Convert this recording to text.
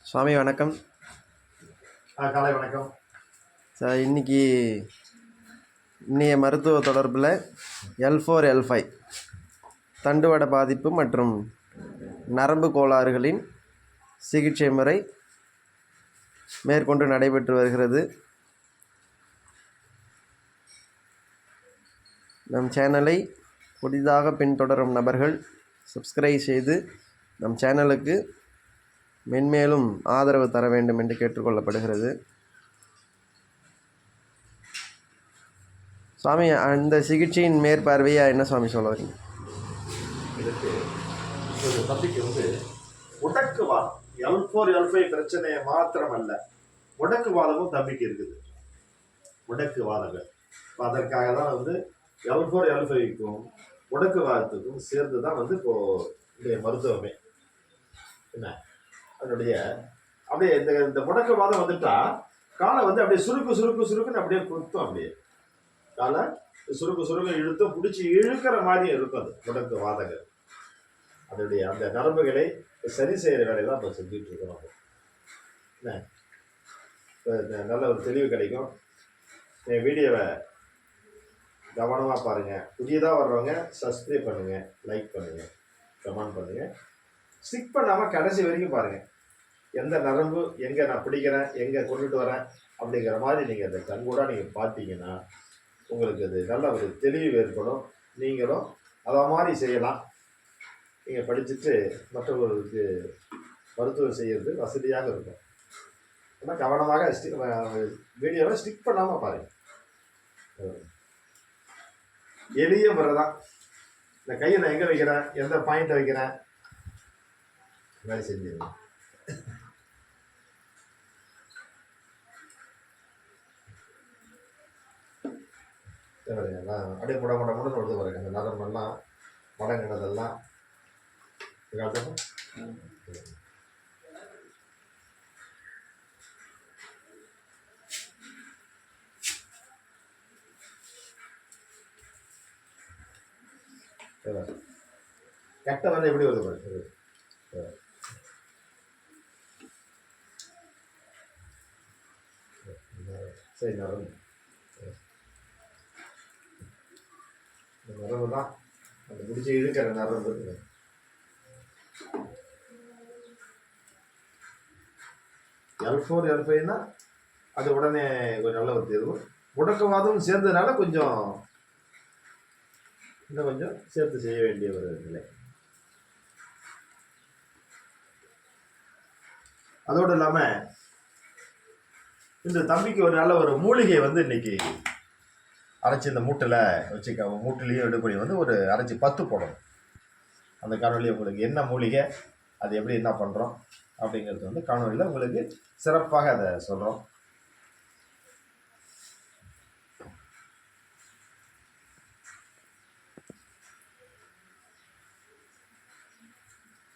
சுவாமி வணக்கம். காலை வணக்கம் சார். இன்னைய மருத்துவ தொடர்பில் L4 L5 தண்டுவட பாதிப்பு மற்றும் நரம்பு கோளாறுகளின் சிகிச்சை முறை மேற்கொண்டு நடைபெற்று வருகிறது. நம் சேனலை புதிதாக பின்தொடரும் நபர்கள் சப்ஸ்கிரைப் செய்து நம் சேனலுக்கு மென்மேலும் ஆதரவு தர வேண்டும் என்று கேட்டுக்கொள்ளப்படுகிறது. சுவாமி, அந்த சிகிச்சையின் மேற்பார்வையாக என்ன சுவாமி சொல்ல வரீங்க? இதுக்கு ஒரு தம்பிக்கு முடக்குவாதம் L4 L5 பிரச்சனையை மாத்திரமல்ல, முடக்குவாதமும் தம்பிக்கு இருக்குது. முடக்குவாதங்கள் அதற்காக தான் L4 L5க்கும் முடக்குவாதத்துக்கும் சேர்ந்து தான் இப்போ இந்த மருத்துவமே என்ன அதனுடைய அப்படியே இந்த முடக்குவாதம் வந்துட்டா காலை அப்படியே சுருக்குன்னு அப்படியே குத்தும். அப்படியே காலை சுருக்கு இழுத்தும் பிடிச்சி இழுக்கிற மாதிரி இருக்கும். அது முடக்குவாதங்கள் அதனுடைய அந்த நரம்புகளை சரி செய்கிற வேலையை தான் இப்போ செஞ்சுட்டு இருக்கிறோம். என்ன நல்ல ஒரு தெளிவு கிடைக்கும். என் வீடியோவை கவனமாக பாருங்கள். புதியதாக வர்றவங்க சப்ஸ்கிரைப் பண்ணுங்கள், லைக் பண்ணுங்கள், கமெண்ட் பண்ணுங்கள். ஸ்டிக் பண்ணாமல் கடைசி வரைக்கும் பாருங்கள். எந்த நரம்பு எங்கே நான் பிடிக்கிறேன், எங்கே கொண்டுட்டு வரேன் அப்படிங்கிற மாதிரி நீங்கள் அந்த கண்கூட நீங்கள் பார்த்தீங்கன்னா உங்களுக்கு அது நல்ல ஒரு தெளிவு ஏற்படும். நீங்களும் அதை மாதிரி செய்யலாம். நீங்கள் படிச்சுட்டு மற்றவர்களுக்கு மருத்துவம் செய்கிறது வசதியாக இருக்கும். ஆனால் கவனமாக வீடியோவை ஸ்டிக் பண்ணாமல் பாருங்கள். எளிய முறை தான். இந்த கையை நான் எங்கே வைக்கிறேன், எந்த பாயிண்ட்டை வைக்கிறேன், இந்த மாதிரி செஞ்சிருங்க. அப்படியே முடன்னு வருது பாருங்க. அந்த நரம்பெல்லாம் மடங்கினதெல்லாம் கெட்ட எப்படி வருது பாருங்க. சரி, நரம்பு நரம்பு தான் அந்த முடிச்சு இழுக்கிற நரம்பு. L4 L5னா அது உடனே ஒரு நல்ல ஒரு தேர்வு. முடக்குவாதம் சேர்ந்ததுனால இன்னும் கொஞ்சம் சேர்த்து செய்ய வேண்டிய ஒரு நிலை. அதோடு இல்லாமல் இந்த தம்பிக்கு ஒரு நல்ல ஒரு மூலிகை இன்னைக்கு அரைச்சி இந்த மூட்டில் வச்சுக்க, மூட்டிலையும் எடுப்படி ஒரு அரைச்சி 10 போடணும். அந்த காணொலி உங்களுக்கு என்ன மூலிகை, அது எப்படி என்ன பண்ணுறோம் அப்படிங்கிறது காணொலியில் உங்களுக்கு சிறப்பாக அதை சொல்கிறோம்.